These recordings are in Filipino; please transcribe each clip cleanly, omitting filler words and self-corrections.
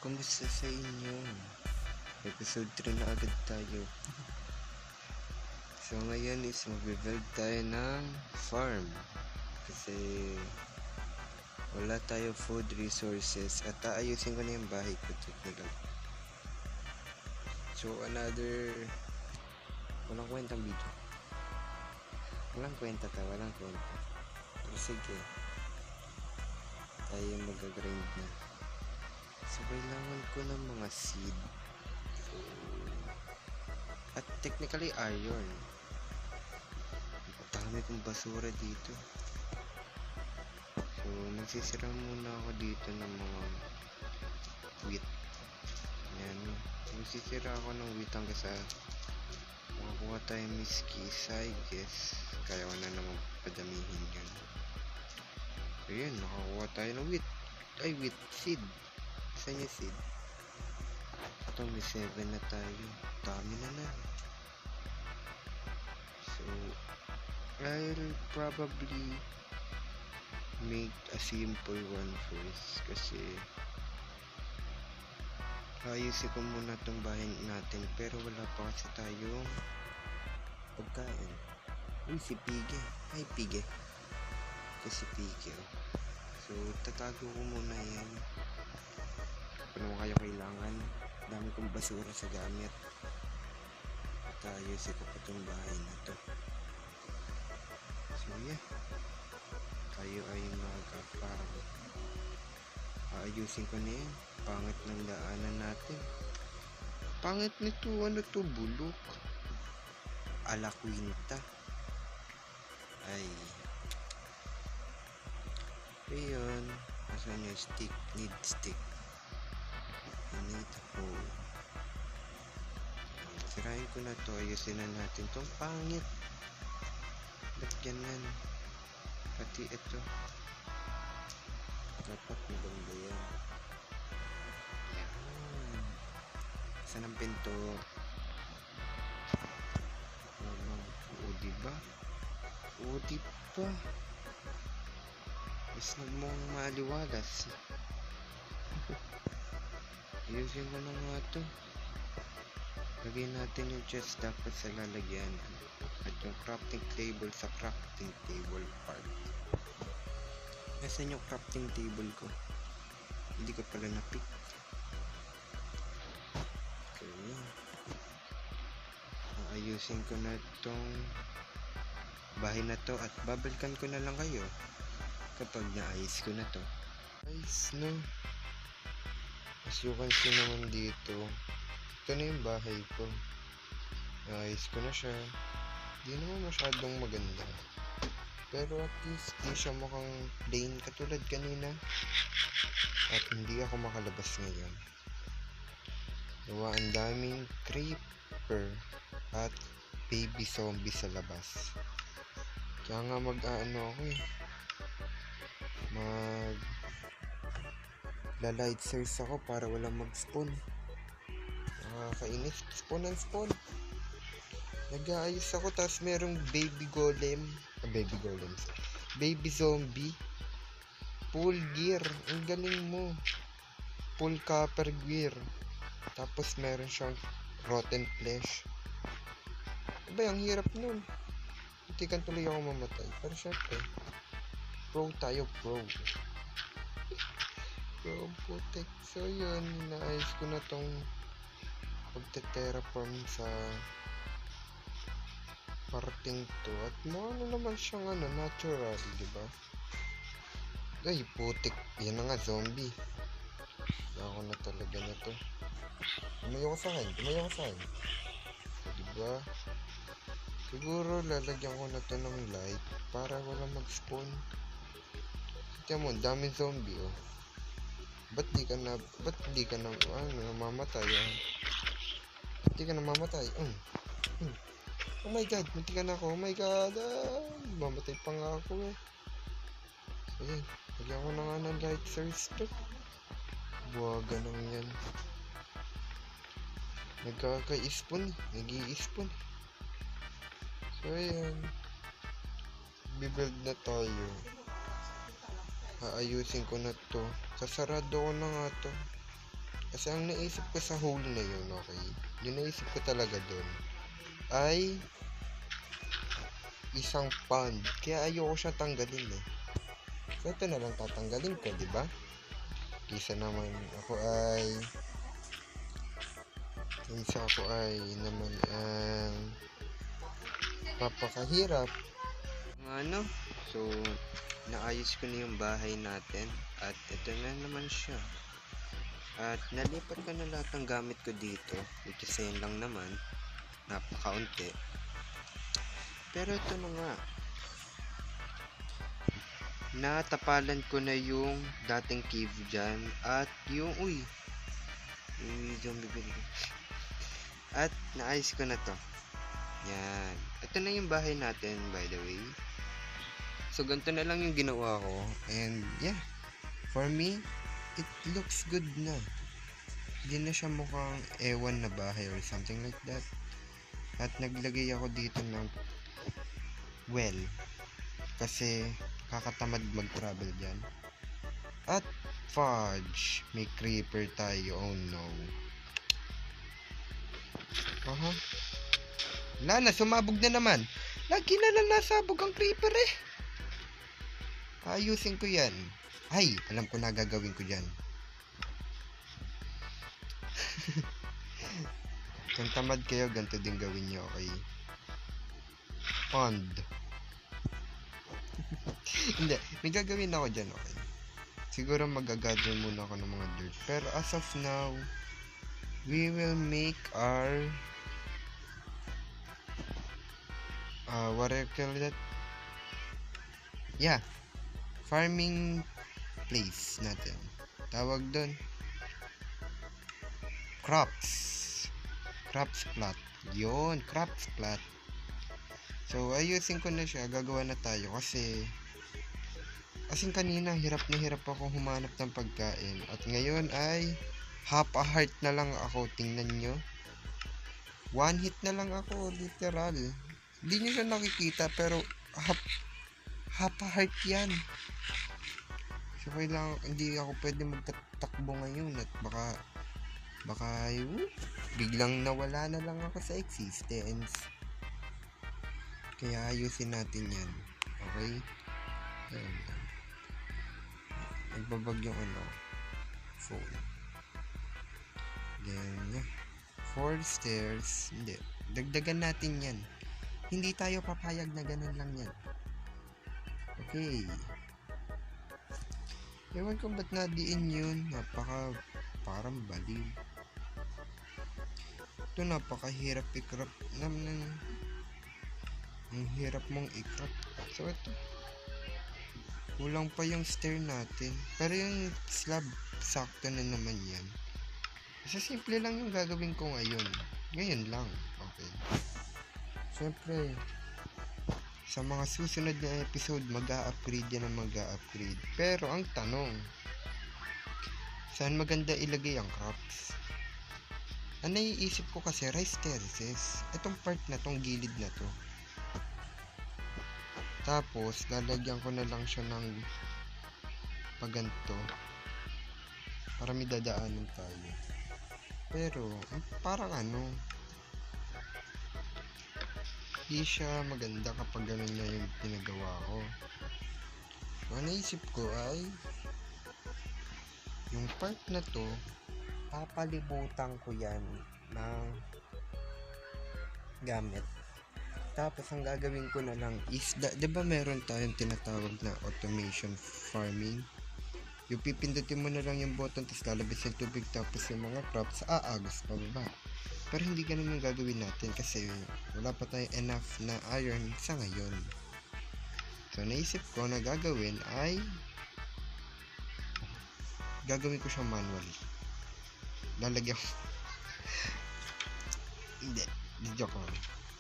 Kumusta sa inyo? Episode 3 na agad tayo. So ngayon is mag-build tayo ng farm. Kasi wala tayo food resources at aayusin ko na yung bahay ko technical. So another walang kwentang video. Walang kwenta. Pero sige, tayo mag-grind na. So kailangan ko ng mga seed. So, at technically iron. Dami kong basura dito. So magsisira muna ako dito ng mga wheat. Yan. Magsisira ako ng wheat hanggang sa makakuha tayo miskis. I guess kaya ko na naman padamihin yun. So yun, nakakuha tayo ng wheat. Ay, wheat seed. Saan yung seed? Ito, may 7 na tayo. Dami na. So I'll probably make a simple one first kasi ayusin ko muna itong bahay natin pero wala pa kasi tayong pagkain. Uy, si Pige. Hi, Pige. Ito si Pige. So tatago ko muna yan. Kung ano kayo kailangan. Dami kong basura sa gamit. At ayusin ko pa itong bahay na to. So yeah, tayo ay mag-farm. Aayusin ko na yan. Pangit ng daanan natin. Pangit nito, ano to, bulok. Ala Quinta. Ay. Ayun. Asan yung stick? Need stick. I need a hole. Sirahin ko na to. Ayusin na natin tong pangit. Ba't ganyan? Pati ito. Dapat maganda yan. Yan. Saan ang pinto? O diba? O diba? Mas nagmong maliwalas. Ayusin ko na nga to. Lagyan natin yung chest dapat sa lalagyan. At yung crafting table sa crafting table part. Nasaan yung crafting table ko? Hindi ko pala na-pick. Okay. Ayusin ko na itong bahay na to at babalikan ko na lang kayo kapag naayos ko na to. Guys, no? As you can see naman dito, ito na yung bahay ko. Naayos ko na siya. Di naman masyadong maganda. Pero at least di siya mukhang plain katulad kanina. At hindi ako makalabas ngayon. Diba, ang daming creeper at baby zombie sa labas. Kaya nga mag-aano ako eh. La-light source ako para walang mag-spawn. Nakakainis. Spawn and spawn. Nag-aayos ako tapos merong baby golem. Baby zombie. Full gear. Ang galing mo. Full copper gear. Tapos meron siyang rotten flesh. Diba, ang hirap nun. Hindi kan tuloy ako mamatay. Pero syempre, pro tayo, pro. Pro putek. So yun, naayos ko na tong pagte-terraform sa parting to. At ano naman siyang natural, diba? Ay, putik. Yan na nga, zombie. Ako na talaga na to. Tumayo ko sa akin. Diba? Siguro lalagyan ko na to ng light para wala mag-spawn. Tignan mo, daming zombie, oh. Ba't di ka na namamatay, ah? Ba't di ka namamatay? Oh my god, muntikan ako. Oh my god, mamatay pa nga ako, eh. Sige, lagyan ko na nga ng light source to. Buwaga nang yan. Nagkaka-spawn, nag-i-spawn. So ayan, bibuild na tayo. Aayusin ko na to. Sasarado ko na nga to. Kasi ang naisip ko sa hole na yun, okay? Yung naisip ko talaga dun ay isang pond. Kaya ayoko siya tanggalin eh. So ito na lang tatanggalin ko, di ba? Kisa naman ako ay naman ang papakahirap. Ano? So naayos ko na yung bahay natin at ito na naman siya. At nalipat ko na lahat ng gamit ko dito, which is yun lang naman, napakaunti. Pero ito na nga, natapalan ko na yung dating cave dyan at yung zombie bili. At naayos ko na to. Yan, ito na yung bahay natin, by the way. So ganito na lang yung ginawa ko, and yeah, for me it looks good na. Hindi na siya mukhang ewan na bahay or something like that. At naglagay ako dito ng well, kasi kakatamad mag-travel dyan. At fudge, may creeper tayo. Oh no. Aha. Wala na, sumabog na naman. Lagi na lang nasabog ang creeper eh. Ayusin ko yan. Ay, alam ko na gagawin ko dyan. Kung tamad kayo, ganito din gawin nyo, okay? Pond. Hindi, may gagawin ako dyan, okay? Siguro magagather muna ako ng mga dirt. Pero as of now, we will make our what do you call that? Yeah, farming place natin. Tawag doon crops plot. Yun, crops plot. So ayusin ko na siya, gagawa na tayo kasi kanina hirap na hirap ako humanap ng pagkain at ngayon ay half a heart na lang ako. Tingnan nyo, one hit na lang ako, literal. Hindi nyo siya nakikita pero half a heart yan. So kailangan, hindi ako pwede magtatakbo ngayon at baka biglang nawala na lang ako sa existence. Kaya ayusin natin yan, okay? Ayan. Nagbabag yung phone. Then 4 stairs. Hindi, dagdagan natin yan. Hindi tayo papayag na ganun lang yan. Okay. Ewan ko ba't nadiin yun. Parang baliw. Ito napakahirap i-crop naman. Ang hirap mong i-crop. So ito, kulang pa yung stair natin. Pero yung slab, sakto na naman yan. Kasi simple lang yung gagawin ko ngayon. Ngayon lang. Okay. Siyempre, sa mga susunod na episode, mag-a-upgrade yan ang mag-a-upgrade. Pero ang tanong, saan maganda ilagay ang crops? Ang naiisip ko kasi, rice terraces. Itong part na tong gilid na to. Tapos, lalagyan ko na lang siya ng paganto para may dadaanan tayo. Pero, parang hindi siya maganda kapag ganun na yung pinagawa ko. So, ang naisip ko ay yung part na to, papalibutan ko yan ng gamit. Tapos ang gagawin ko na lang is, diba meron tayong tinatawag na automation farming? Yung pipindutin mo na lang yung button, tapos lalabas yung tubig, tapos yung mga crops aagos pa baba. Pero hindi ganun yung gagawin natin kasi wala pa tayong enough na iron sa ngayon. So naisip ko na gagawin ay gagawin ko siya manually. Lalagyan ko hindi joke lang.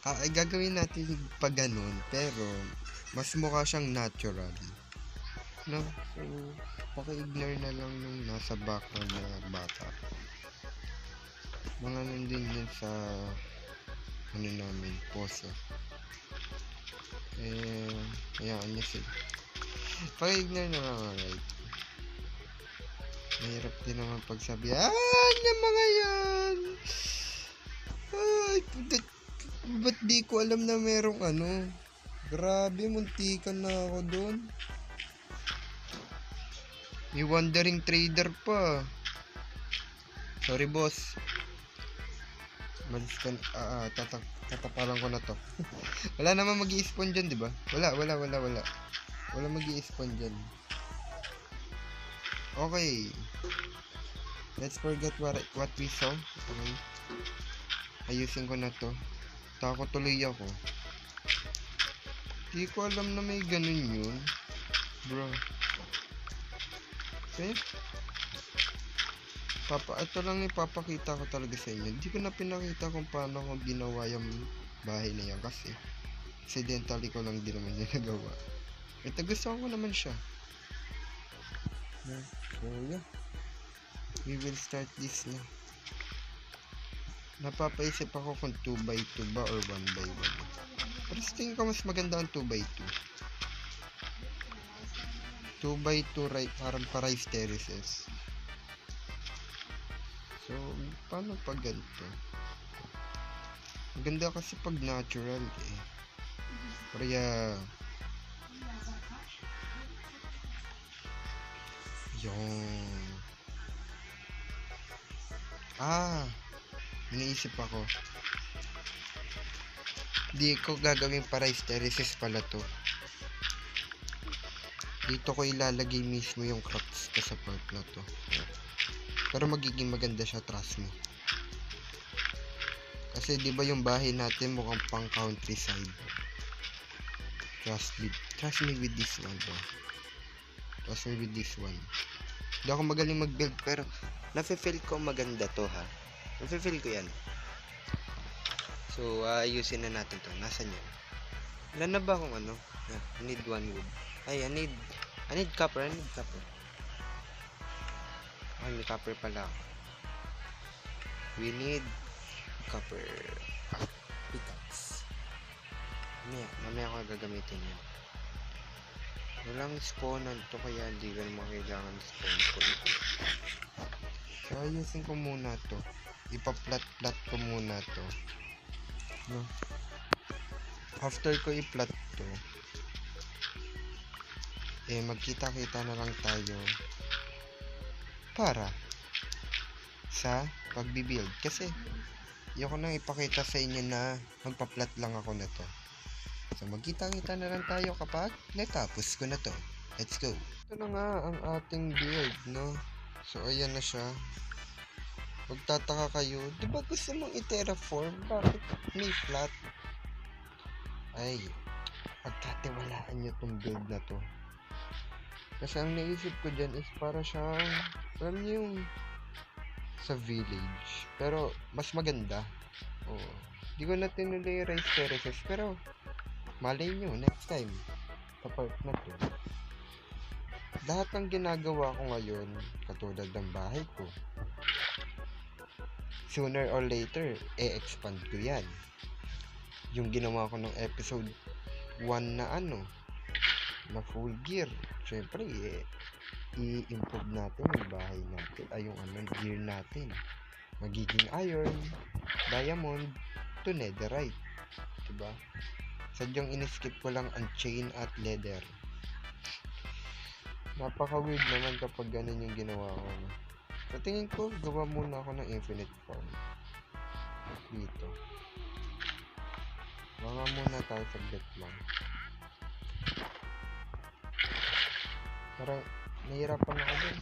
Ay gagawin natin pag ganun, pero mas mukha siyang natural, no? So paki-ignore na lang nung nasa background na bata. Mga nandun din sa namin, poso. Hayaan niya sila. Paki-ignore na lang, alright. Mahirap din naman pagsabihan ng mga yan. Ay, ba't di ko alam na merong ano? Grabe, muntikan na ako doon. May wandering trader pa. Sorry, boss. Malis ka tatapalan ko na to. Wala naman mag-i-spawn dyan, di ba? Wala. Wala mag-i-spawn dyan. Okay. Let's forget what we saw. Okay. Ayusin ko na to. Takot tuloy ako. Di ko alam na may ganun yun. Bro. Okay. Ito lang ipapakita ko talaga sa inyo. Hindi ko na pinakita kung paano ko ginawa yung bahay na yan kasi accidentally ko lang din naman yung nagawa. Ito gusto ko naman siya. So yeah. We will start this na. Napapaisip ako kung 2x2 ba or 1x1. Pero sa tingin ko mas maganda ang 2x2. 2x2 right, parang pa-rice terraces. So, paano pag ganito? Maganda kasi pag natural eh. Kaya yung iniisip ako. Di ko gagawin para terraces pala to. Dito ko ilalagay mismo yung crops ko sa part na to. Pero magiging maganda siya, trust me. Kasi di ba yung bahay natin mukhang pang countryside. Trust me with this one, bro. Trust me with this one. Hindi ako magaling mag-build pero nafe-feel ko maganda to, ha. Nafe-feel ko yan. So, ayusin na natin to. Nasaan yun? Wala na ba akong ano? Yeah, I need one wood. Ay, I need copper. Ay, may copper pala. We need copper. Pickaxe. Mamaya ko gagamitin yan. Walang spawnan to kaya hindi ko naman kailangan spawn ko ito. So, ayusin ko muna to. Ipa-plat ko muna to. No? After ko i-plat to, magkita-kita na lang tayo para sa pagbibuild. Kasi ayoko nang ipakita sa inyo na magpa-plat lang ako na to. So magkita-kita na lang tayo kapag natapos ko na to. Let's go. Ito na nga ang ating build, no? So ayan na siya. Magtataka kayo, di ba gusto mong i-terraform? Bakit may flat? Ay, pagkatiwalaan nyo tong build na to. Kasi ang naisip ko dyan is para siyang, alam niyo yung sa village. Pero mas maganda. Oo. Di ko na tinuloy yung rice terraces. Pero malay nyo, next time, sa part na to. Lahat ng ginagawa ko ngayon, katulad ng bahay ko, sooner or later, expand ko yan. Yung ginawa ko ng episode 1 na na full gear. Siyempre, i-improve natin yung bahay natin, yung gear natin. Magiging iron, diamond, to netherite. Diba? Sadyang in-skip ko lang ang chain at leather. Napaka-weird naman kapag ganun yung ginawa ko. Sa tingin ko, gawa muna ako ng infinite farm. Dito. Gawa muna tayo sa bet lang. Parang nahirapan ako dun.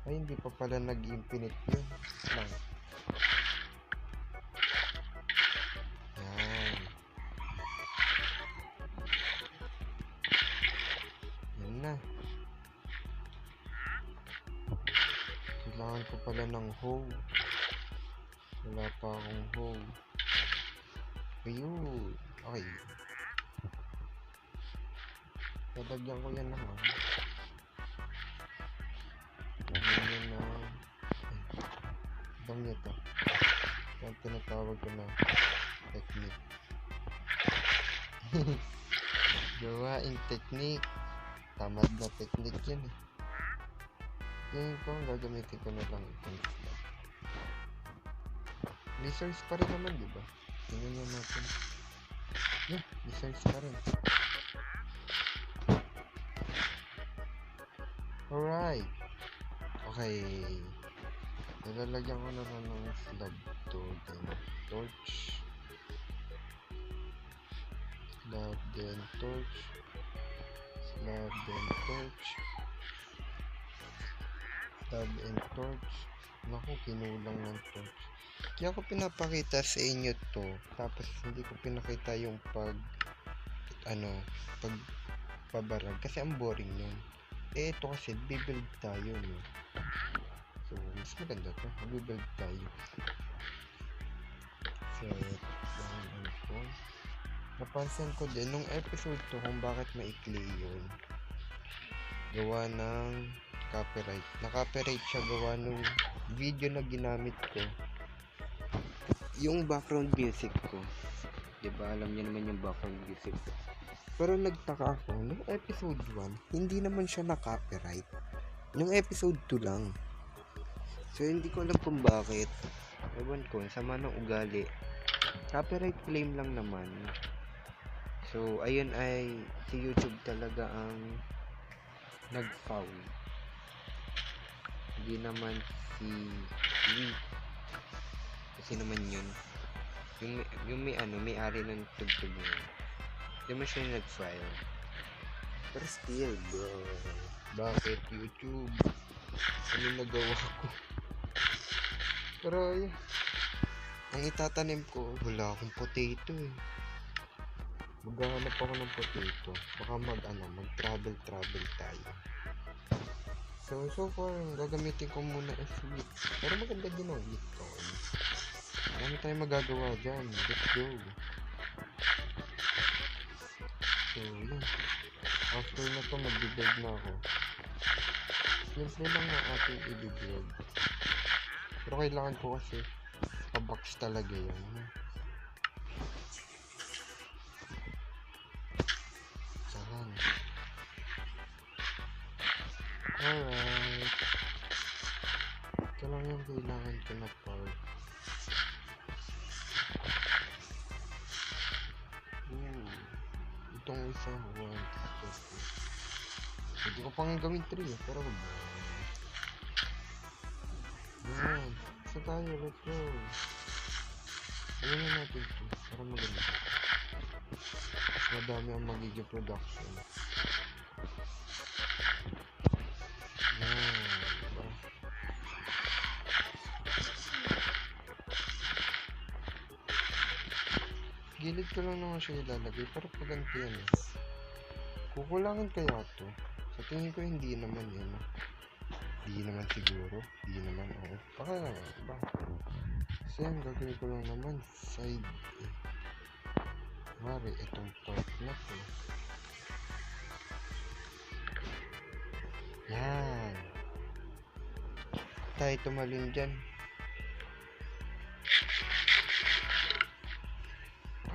Ay, hindi pa pala nag-infinite yun. Lang. Yan. Yan na. Kailangan ko pala ng hoe. Wala pa akong hoe. Ayun. Okay. Dadagyan ko yan naman. Yan na. Dami ito. Yan tinatawag ko na technique. Gawaing technique. Tamad na technique yan eh. Tingin ko, gagamitin ko na lang itong slab. Lizards pa rin naman, diba? Tingnan nyo natin. Yeah, lizards pa rin. Alright. Okay. Nilalagyan ko na lang ng slab to. Then, torch. Slab, then torch. Slab, then torch. Slab and torch. Naku, kinulang ng torch. Kaya ko pinapakita sa inyo to. Tapos hindi ko pinakita yung pagpabarag. Kasi ang boring nun. Eh, ito kasi, bibuild tayo, no? So, mas maganda to. Bibuild tayo. So, napansin ko din, nung episode to, kung bakit maikli yun. Gawa ng copyright. Na-copyright siya gawa nung video na ginamit ko. Yung background music ko. Diba, alam niyo naman yung background music ko. Pero nagtaka ako, nung episode 1, hindi naman siya na-copyright. Nung episode 2 lang. So, hindi ko alam kung bakit. Ewan ko, sama ng ugali. Copyright claim lang naman. So, ayun ay si YouTube talaga ang nag-foul. Hindi naman si Wii. Kasi naman yun. Yung may-ari ng tugtog niya. Hindi mo siya nag-file. Pero still, bro. Bakit YouTube? Ano nagawa ko? Pero, yun. Ang itatanim ko, wala akong potato eh. Maghahanap ako ng potato. Baka mag-travel tayo. So far, gagamitin ko muna is wheat. Pero maganda din ang wheat ko. Marami tayong magagawa dyan. Let's go. So, yun. After na to, mag-build na ako. Simple lang na ating i-build. Pero kailangan ko kasi pa-box talaga yan. Saan? Alright. Ito lang yung kailangan ko na part. Itong isa, 1, 2, 3. Hindi ko pang gawin 3 eh, pero yan. Isa tayo, let's go. Ano na natin ito, para maganda. Mas madami ang magiging production. Yan, diba? Gilid ko lang naman siya ilalagay, pero paganti yan eh. Kukulangin kaya to. Sa tingin ko hindi naman yan. Hindi naman siguro. Hindi naman ako. Baka naman, diba? Kasi yan, gagawin ko lang naman side eh. Mari, itong part na to. Yan. Tayo tumalun dyan.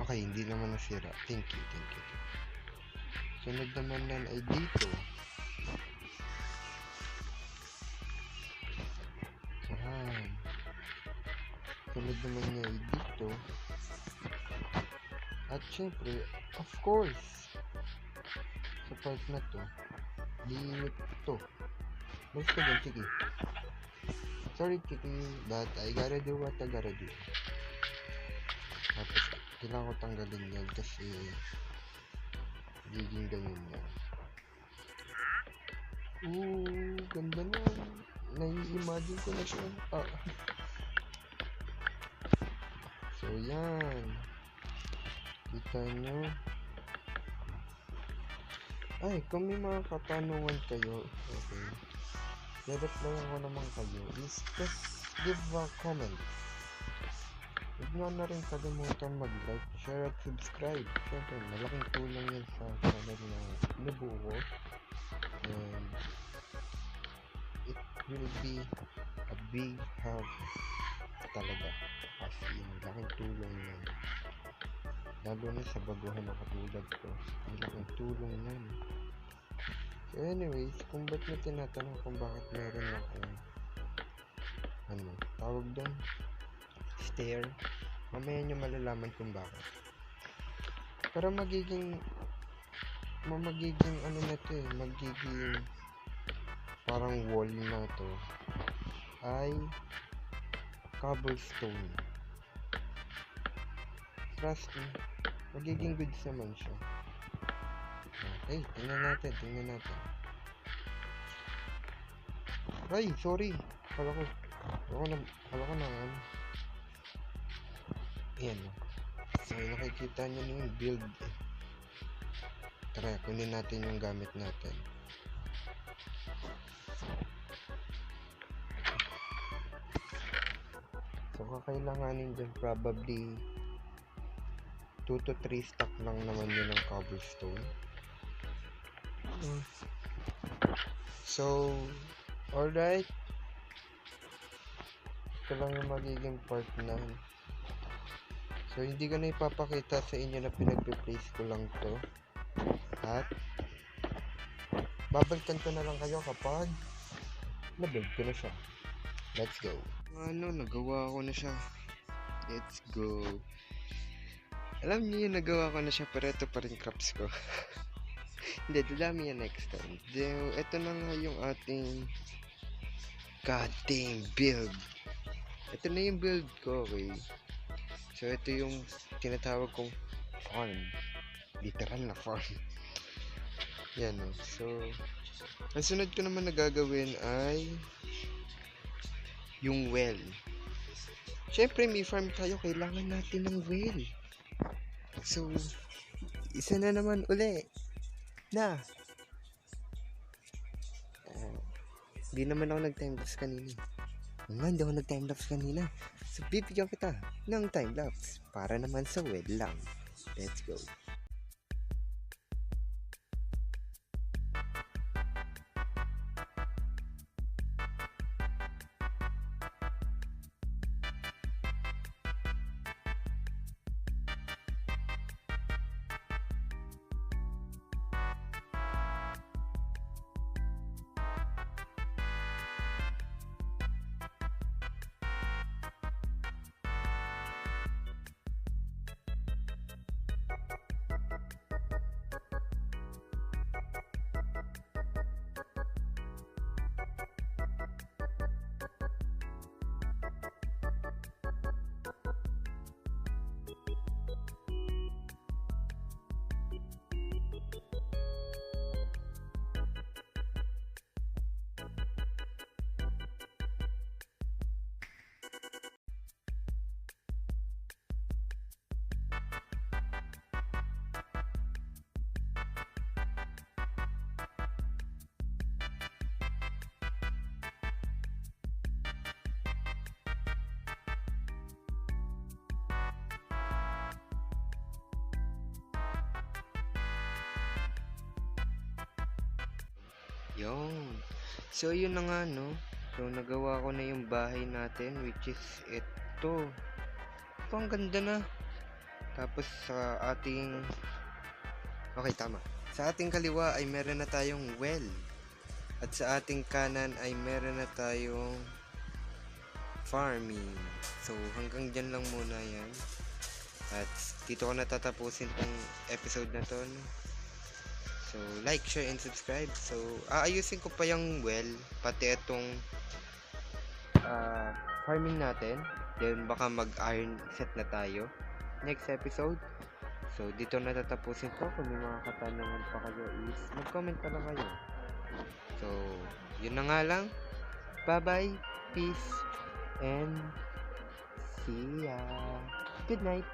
Okay, hindi naman nasira. Thank you. Sunod naman yan ay dito. Yan. Sunod naman niya ay dito. At syempre, of course, sa part na to, limit to. Basta ka dyan, sige. Sorry, Kiki, but I gotta do what I gotta do. Tapos, kailangan ko tanggalin yan kasi giging ganyan yan. Ganda na. Nai-imagine ko na siya. So, yan. Kita nyo. Ay, kung may mga katanungan kayo, okay, i-replyan ko naman kayo. Just give a comment. Huwag nyo na rin kalimutan mag-like, share at subscribe. Siyempre, malaking tulong yan sa channel na nabuo ko. And it will be a big help talaga. As in, malaking tulong yan. Lalo na sa baguhan na katulad ko. Malaking tulong yan. So anyways, kung ba't mo tinatanong kung bakit meron akong tawag doon? Stair. Mamaya nyo malalaman kung bakit. Pero magiging na to eh, magiging parang wall na to ay cobblestone. Trust me, magiging goods naman siya. Okay, tingnan natin. Ay, sorry. Kala ko na Ayan. So, nakikita nyo na yung build. Tara, kunin natin yung gamit natin. So, kakailanganin dyan probably 2 to 3 stack lang naman yun ng cobblestone. So, alright. Ito lang yung magiging part na. So, hindi ko na ipapakita sa inyo na pinagpe-place ko lang to. At, babalikan ko na lang kayo kapag na-build ko na siya. Let's go. Nagawa ko na siya. Let's go. Alam niyo yung nagawa ko na siya, pero ito pa rin crops ko. Hindi, dadami yan next time. Ito na nga yung ating goddamn build. Ito na yung build ko, okay? So, ito yung tinatawag kong farm. Literal na farm. Yan o. So, ang sunod ko naman na gagawin ay yung well. Siyempre, may farm tayo. Kailangan natin ng well. So, isa na naman uli. Hindi naman ako nag-timelapse kanina. Hindi ako nag-timelapse kanina. So, bibigyan kita ng timelapse para naman sa well lang. Let's go. Yun. So, yun na nga, no? So, nagawa ko na yung bahay natin, which is ito. Ito, ang ganda na. Tapos, sa ating... Okay, tama. Sa ating kaliwa ay meron na tayong well. At sa ating kanan ay meron na tayong farming. So, hanggang dyan lang muna yan. At dito ko natatapusin tong episode na to, no? So, like, share, and subscribe. So, aayusin ko pa yung well, pati itong farming natin. Then, baka mag-iron set na tayo next episode. So, dito natatapusin ko. Kung may mga katanungan pa kayo is mag-comment pa lang kayo. So, yun na nga lang. Bye-bye. Peace. And see ya. Good night.